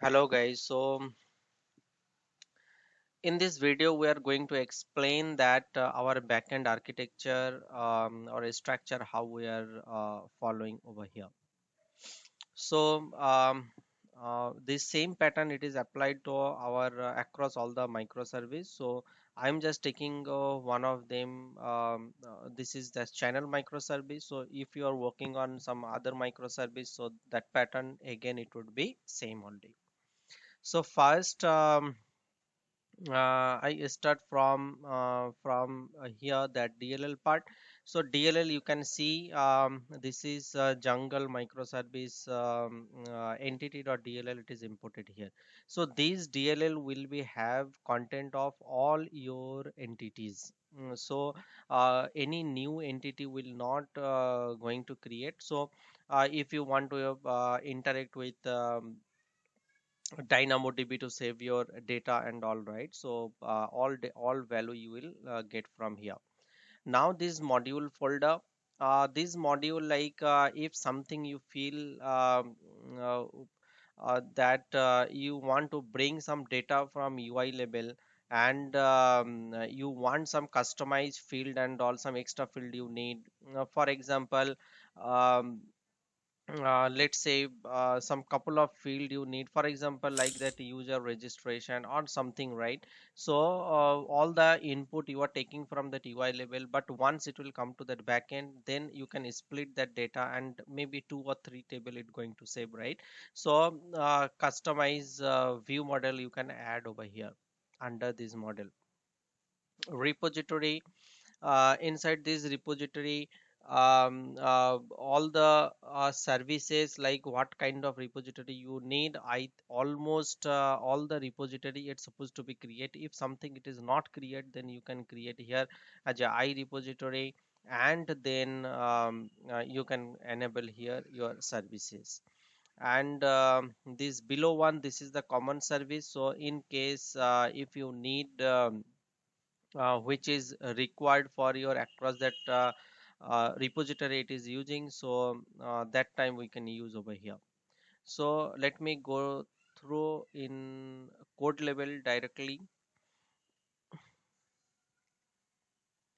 Hello guys, in this video we are going to explain that our backend architecture or a structure how we are following over here. So this same pattern it is applied to our across all the microservice. So I'm just taking one of them. This is the channel microservice. So if you are working on some other microservice, so that pattern again it would be same only. So first I start from here that DLL part. So DLL you can see this is jungle microservice entity.dll it is imported here. So these DLL will be have content of all your entities. Any new entity will not going to create. So if you want to interact with DynamoDB to save your data and all, right? So all value you will get from here. Now this module folder, this module like if something you feel uh, that you want to bring some data from UI level, and you want some customized field and all some extra field you need. For example, um, let's say some couple of field you need, for example like that user registration or something, right? So all the input you are taking from that UI level, but once it will come to that backend, then you can split that data and maybe two or three table it going to save, right? So customize view model you can add over here under this model repository. Inside this repository, all the services, like what kind of repository you need, I almost all the repository it's supposed to be create. If something it is not create, then you can create here as a I repository, and then you can enable here your services. And this below one, this is the common service. So in case if you need which is required for your across that repository it is using, so that time we can use over here. So let me go through in code level directly.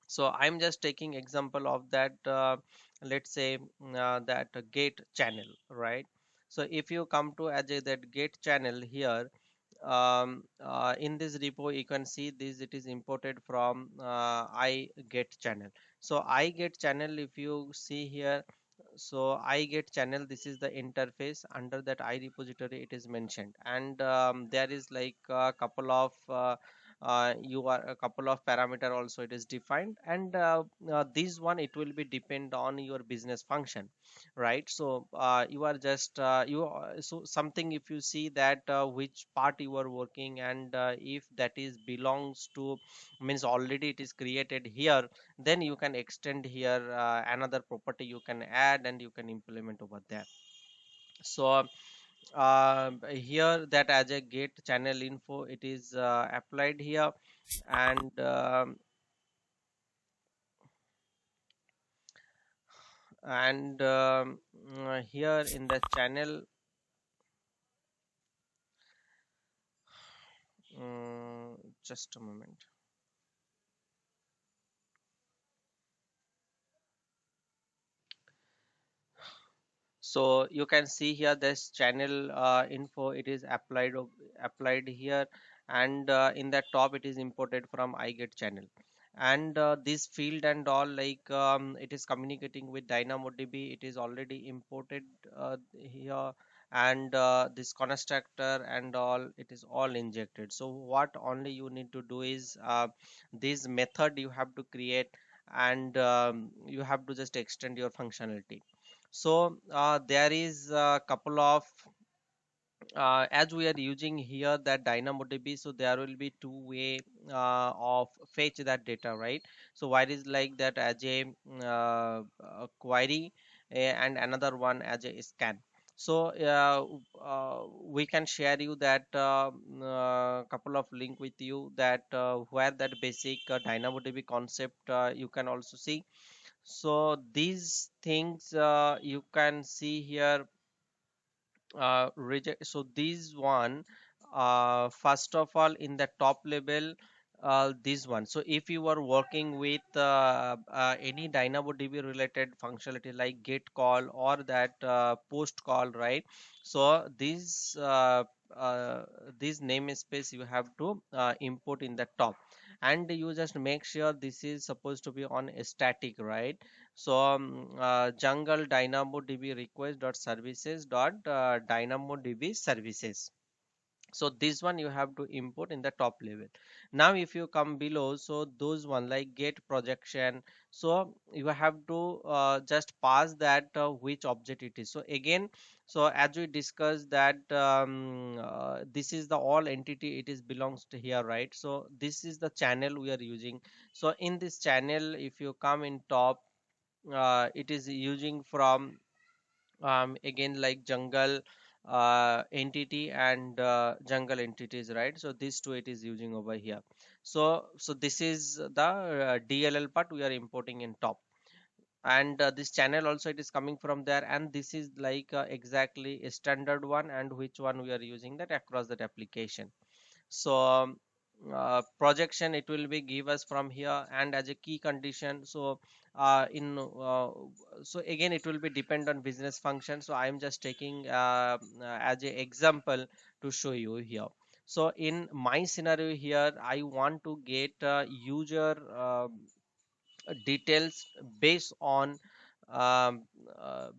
So I'm just taking example of that let's say that gate channel, right? So if you come to as a that gate channel here, in this repo you can see this it is imported from I get channel. So I get channel, if you see here, so I get channel, this is the interface. Under that I repository it is mentioned, and there is like a couple of you are a couple of parameter also it is defined, and this one it will be depend on your business function, right? So you are just so something, if you see that which part you are working, and if that is belongs to, means already it is created here, then you can extend here another property you can add and you can implement over there. So here that as a get channel info it is applied here, and here in the channel, just a moment. So you can see here this channel info it is applied here, and in the top it is imported from I get channel, and this field and all, like it is communicating with DynamoDB, it is already imported here, and this constructor and all it is all injected. So what only you need to do is this method you have to create, and you have to just extend your functionality. So there is a couple of as we are using here that DynamoDB, so there will be two way of fetch that data, right? So one is like that as a query, and another one as a scan. So we can share you that couple of link with you that where that basic DynamoDB concept you can also see. So these things you can see here reject. So these one, first of all, in the top level, this one. So if you are working with any DynamoDB related functionality like get call or that post call, right? So uh, this namespace you have to import in the top, and you just make sure this is supposed to be on a static, right? So jungle DynamoDB request dot services dot DynamoDB services. So this one you have to import in the top level. Now if you come below, so those one like get projection, so you have to just pass that which object it is. So again, so as we discussed that this is the all entity, it is belongs to here, right? So this is the channel we are using. So in this channel, if you come in top, it is using from again like jungle entity and jungle entities, right? So these two it is using over here. So this is the DLL part we are importing in top, and this channel also it is coming from there, and this is like exactly a standard one, and which one we are using that across that application. So projection it will be give us from here, and as a key condition, so in so again it will be depend on business function. So I am just taking as a example to show you here. So in my scenario here, I want to get user details based on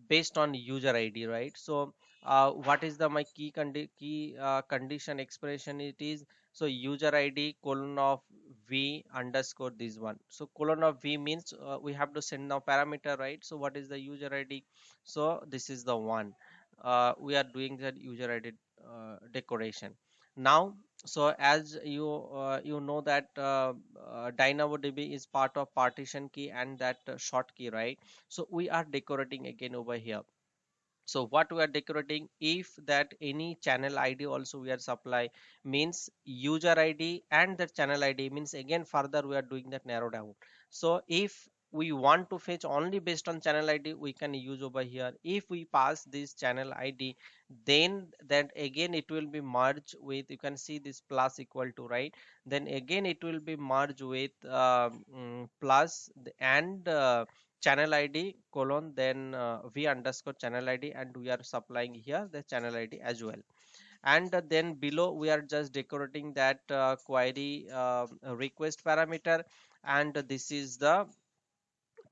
based on user ID, right? So what is the my key condition expression it is? So user ID colon of v underscore this one. So colon of v means we have to send now parameter, right? So what is the user ID? So this is the one we are doing that user ID decoration now. So as you know that DynamoDB is part of partition key and that short key, right? So we are decorating again over here. So what we are decorating, if that any channel ID also we are supply, means user ID and the channel ID, means again further we are doing that narrow down. So if we want to fetch only based on channel ID, we can use over here. If we pass this channel ID, then that again it will be merged with, you can see this plus equal to, right? Then again it will be merged with plus and channel ID colon then v underscore channel ID, and we are supplying here the channel ID as well. And then below we are just decorating that query request parameter, and this is the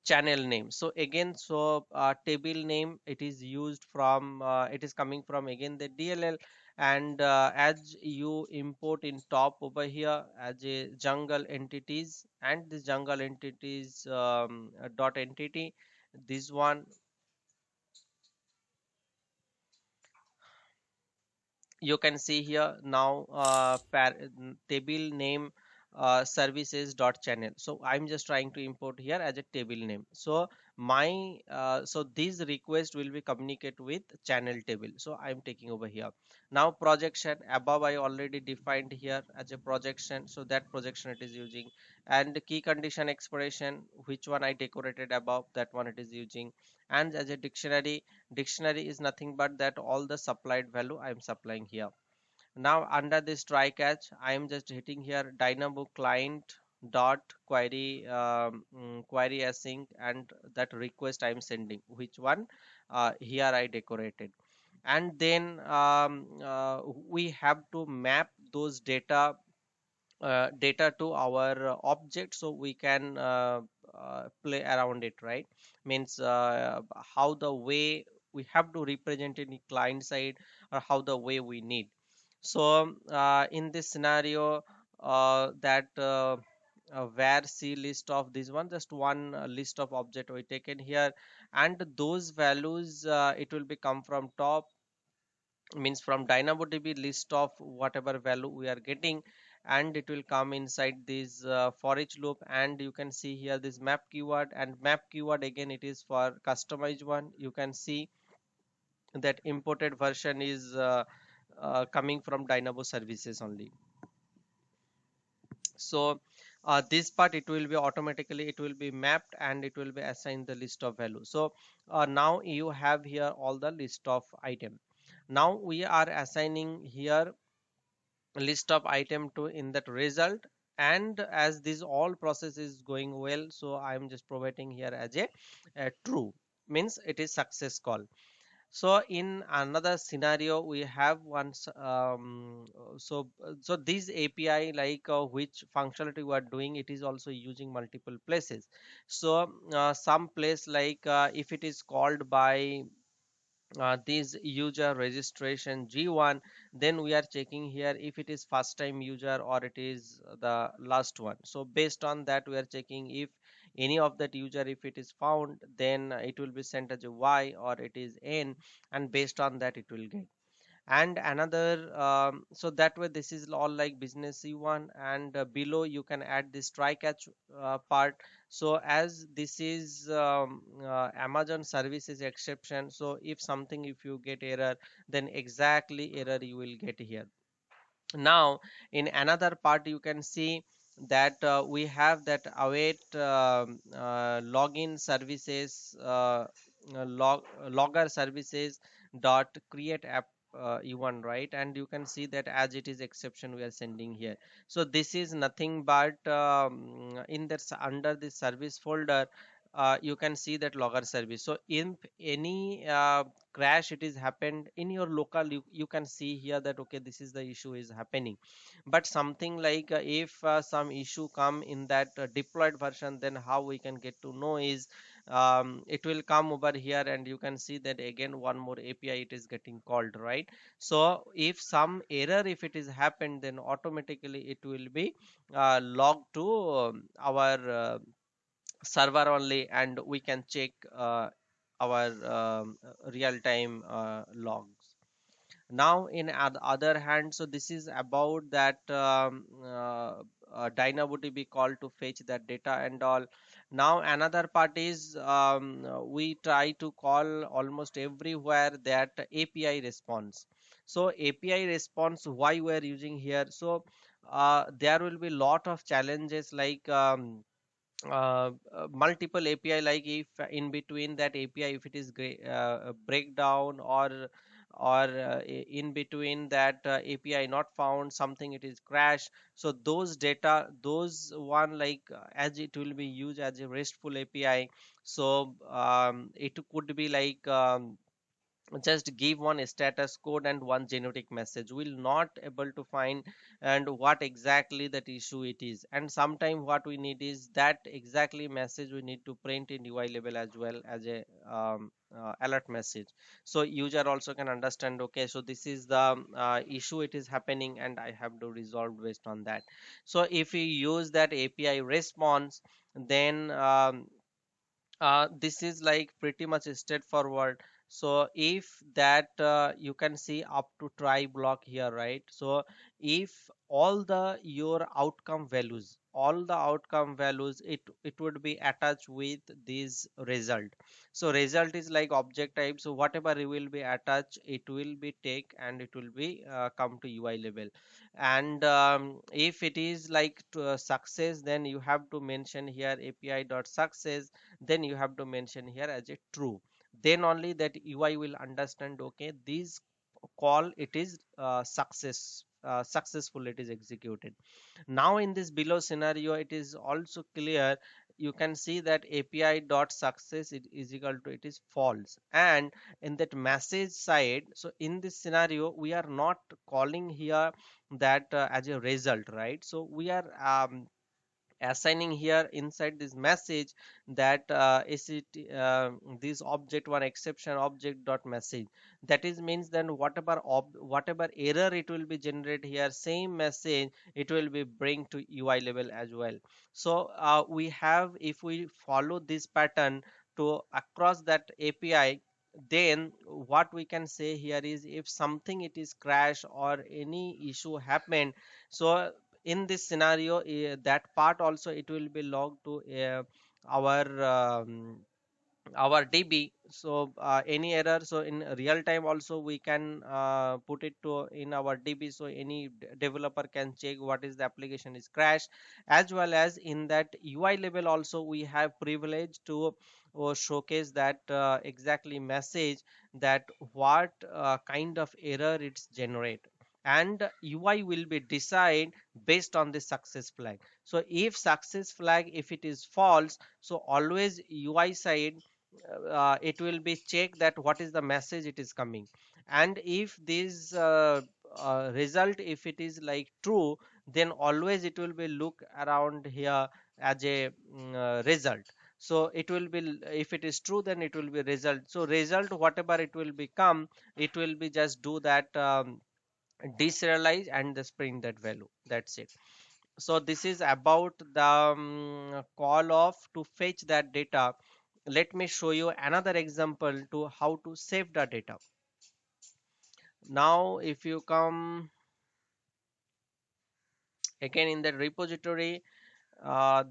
channel name. So again, so table name it is used from it is coming from again the DLL, and as you import in top over here as a jungle entities, and this jungle entities dot entity, this one you can see here now table name services dot channel. So I'm just trying to import here as a table name. So my so this request will be communicate with channel table, so I'm taking over here. Now projection above I already defined here as a projection, so that projection it is using, and key condition expression which one I decorated above, that one it is using. And as a dictionary is nothing but that all the supplied value I am supplying here. Now under this try catch, I am just hitting here Dynamo client dot query query async, and that request I am sending, which one here I decorated. And then we have to map those data to our object, so we can play around it, right? Means how the way we have to represent in the client side, or how the way we need. So in this scenario that where see list of this one, just one list of object we taken here, and those values it will be come from top, means from DynamoDB list of whatever value we are getting, and it will come inside this for each loop. And you can see here this map keyword, and map keyword again it is for customized one. You can see that imported version is coming from Dynamo services only. So this part it will be automatically it will be mapped, and it will be assigned the list of value. So now you have here all the list of item. Now we are assigning here list of item to in that result, and as this all process is going well, so I am just providing here as a true, means it is success call. So in another scenario we have once so this API, like which functionality we are doing, it is also using multiple places. So some place like if it is called by this user registration G1, then we are checking here if it is first time user or it is the last one. So based on that we are checking if any of that user, if it is found, then it will be sent as a Y or it is N, and based on that it will get. And another so that way this is all like business C1, and below you can add this try catch part. So as this is Amazon services exception, so if something, if you get error, then exactly error you will get here. Now in another part you can see that we have that await login services logger services dot create app e1, right? And you can see that as it is exception we are sending here. So this is nothing but in that under the service folder you can see that logger service. So if any crash it is happened in your local, you can see here that okay, this is the issue is happening. But something like if some issue come in that deployed version, then how we can get to know is it will come over here, and you can see that again one more API it is getting called, right? So if some error if it is happened, then automatically it will be logged to our server only, and we can check our real time logs. Now in other hand, so this is about that DynamoDB call to fetch that data and all. Now another part is we try to call almost everywhere that API response. So API response, why we are using here? So there will be lot of challenges like multiple API, like if in between that API if it is breakdown, or in between that API not found something, it is crash. So those data, those one, like as it will be used as a RESTful API, so it could be like just give one status code and one genetic message, will not able to find and what exactly that issue it is. And sometime what we need is that exactly message we need to print in UI level as well as a alert message, so user also can understand okay, so this is the issue it is happening and I have to resolve based on that. So if we use that API response, then this is like pretty much straightforward. So if that you can see up to try block here, right? So if all the your outcome values, all the outcome values, it would be attached with this result. So result is like object type, so whatever it will be attached, it will be take and it will be come to UI level. And if it is like to, success, then you have to mention here API dot success, then you have to mention here as a true. Then only that UI will understand okay, this call it is successful, it is executed. Now in this below scenario it is also clear, you can see that API dot success it is equal to it is false, and in that message side, so in this scenario we are not calling here that as a result, right? So we are assigning here inside this message that is it this object one exception object dot message. That is means then whatever whatever error it will be generate here, same message it will be bring to UI level as well. So we have, if we follow this pattern to across that API, then what we can say here is if something it is crash or any issue happened, so in this scenario that part also it will be logged to our our DB. So any error, so in real time also we can put it to in our DB, so any developer can check what is the application is crashed. As well as in that UI level also we have privilege to showcase that exactly message, that what kind of error it's generate, and UI will be decide based on the success flag. So if success flag, if it is false, so always UI side it will be check that what is the message it is coming. And if this result, if it is like true, then always it will be look around here as a result. So it will be, if it is true, then it will be result. So result whatever it will become, it will be just do that deserialize and just print that value, that's it. So this is about the call off to fetch that data. Let me show you another example to how to save the data. Now if you come again in the repository,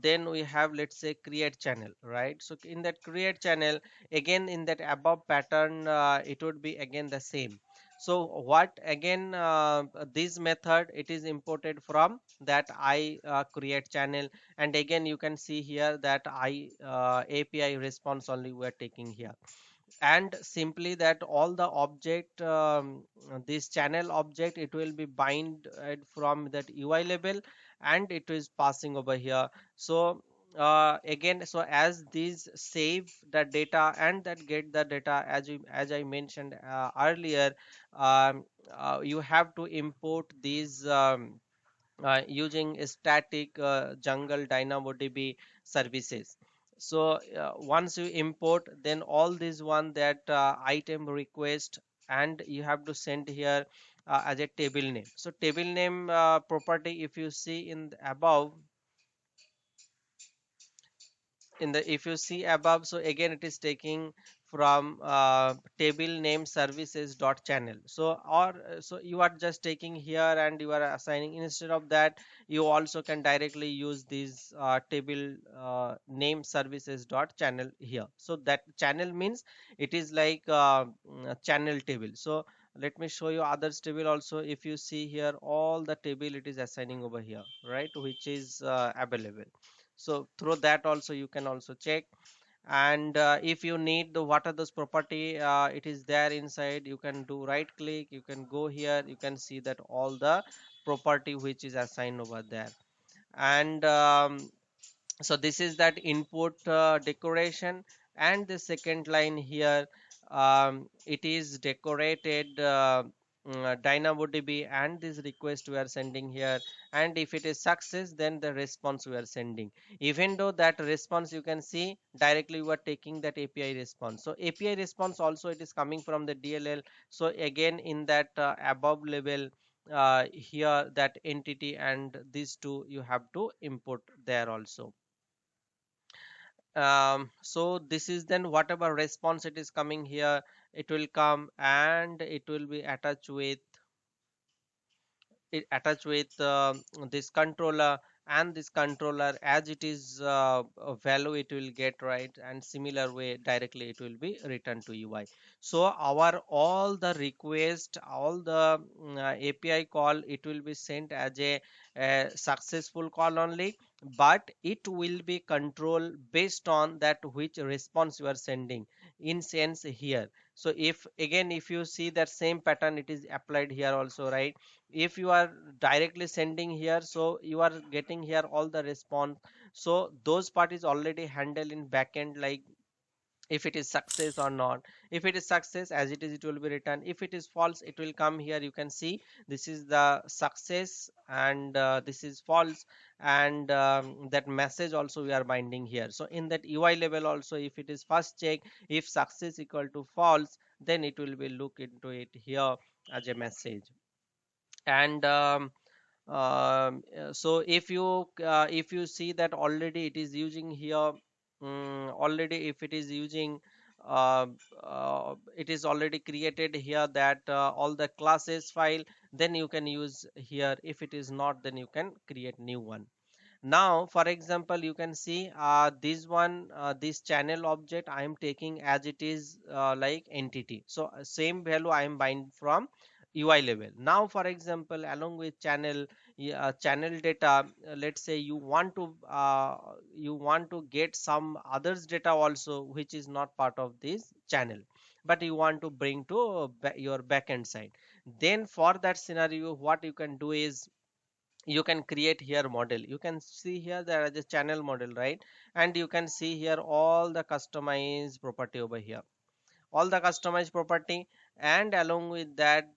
then we have, let's say, create channel, right? So in that create channel, again in that above pattern, it would be again the same. So what again, this method it is imported from that I create channel, and again you can see here that I API response only we are taking here. And simply that all the object, this channel object, it will be bind from that UI label, and it is passing over here. So again, so as these save the data and that get the data, as I mentioned earlier, um, you have to import these using static jungle DynamoDB services. So once you import, then all these one that item request, and you have to send here as a table name. So table name property, if you see in the above, in the if you see above, so again it is taking from table name services dot channel. So or so you are just taking here and you are assigning. Instead of that, you also can directly use this table name services dot channel here. So that channel means it is like a channel table. So let me show you others table also. If you see here, all the table it is assigning over here, right, which is available. So through that also you can also check. And if you need the what are those property, it is there inside, you can do right click, you can go here, you can see that all the property which is assigned over there. And so this is that input decoration. And the second line here, it is decorated DynamoDB, and this request we are sending here. And if it is success, then the response we are sending. Even though that response you can see directly we are taking that API response. So API response also it is coming from the DLL. So again in that above level, here that entity and these two you have to import there also. So this is then whatever response it is coming here, it will come and it will be attached with this controller. And this controller, as it is a value it will get, right, and similar way directly it will be returned to UI. So our all the request, all the API call, it will be sent as a successful call only, but it will be controlled based on that which response you are sending in sense here. So if again if you see that same pattern it is applied here also, right? If you are directly sending here, so you are getting here all the response. So those part is already handled in backend, like if it is success or not. If it is success, as it is, it will be returned. If it is false, it will come here, you can see this is the success, and this is false. And that message also we are binding here. So in that UI level also, if it is first check, if success equal to false, then it will be look into it here as a message. And so if you see that already it is using here, already if it is using, uh, it is already created here that all the classes file, then you can use here. If it is not, then you can create new one. Now for example you can see this one, this channel object I am taking as it is like entity, so same value I am bind from UI level. Now for example along with channel, channel data, let's say you want to get some others data also which is not part of this channel, but you want to bring to your backend side. Then for that scenario what you can do is you can create here model. You can see here there is a channel model, right? And you can see here all the customized property over here, all the customized property. And along with that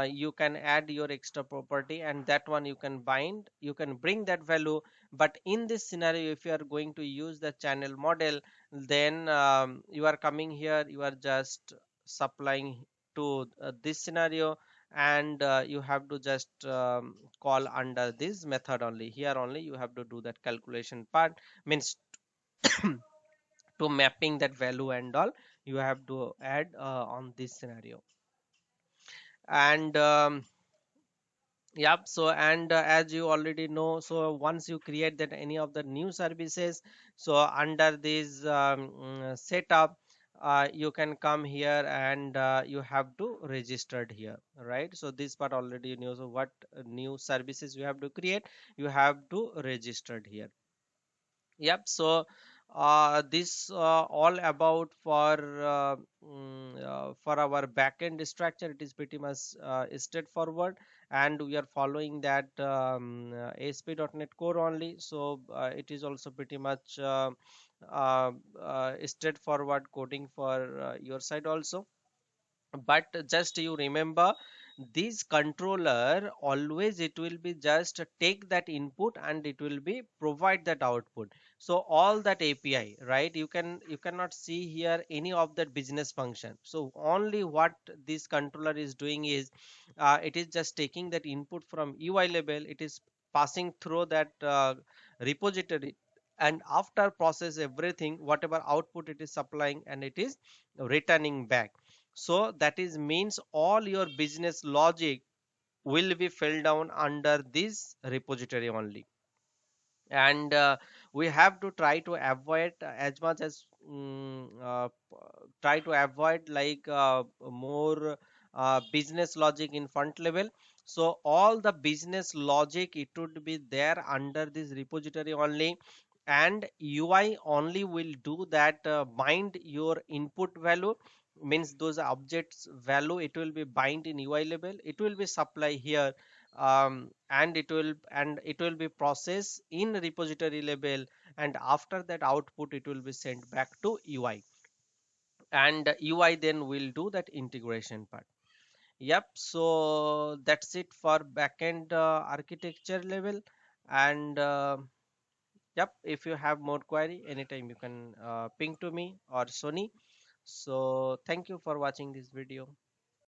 you can add your extra property, and that one you can bind, you can bring that value. But in this scenario if you are going to use the channel model, then you are coming here, you are just supplying to this scenario, and you have to just call under this method only. Here only you have to do that calculation part, means to mapping that value and all you have to add on this scenario. And yep, so and as you already know, so once you create that any of the new services, so under this setup you can come here and you have to registered here, right? So this part already you know. So what new services you have to create, you have to registered here. Yep. So this all about for our backend structure. It is pretty much straightforward, and we are following that ASP.NET Core only. So it is also pretty much straightforward coding for your side also. But just you remember, this controller always it will be just take that input and it will be provide that output. So all that API, right? You cannot see here any of that business function. So only what this controller is doing is it is just taking that input from UI level, it is passing through that repository, and after process everything whatever output it is supplying, and it is returning back. So that is means all your business logic will be filled down under this repository only. And we have to try to avoid as much as try to avoid like more business logic in front level. So all the business logic it would be there under this repository only, and UI only will do that bind your input value, means those objects value it will be bind in UI level, it will be supply here, and it will be processed in repository level, and after that output it will be sent back to UI, and UI then will do that integration part. Yep, so that's it for backend architecture level. And yep, if you have more query anytime you can ping to me or Sony. So thank you for watching this video.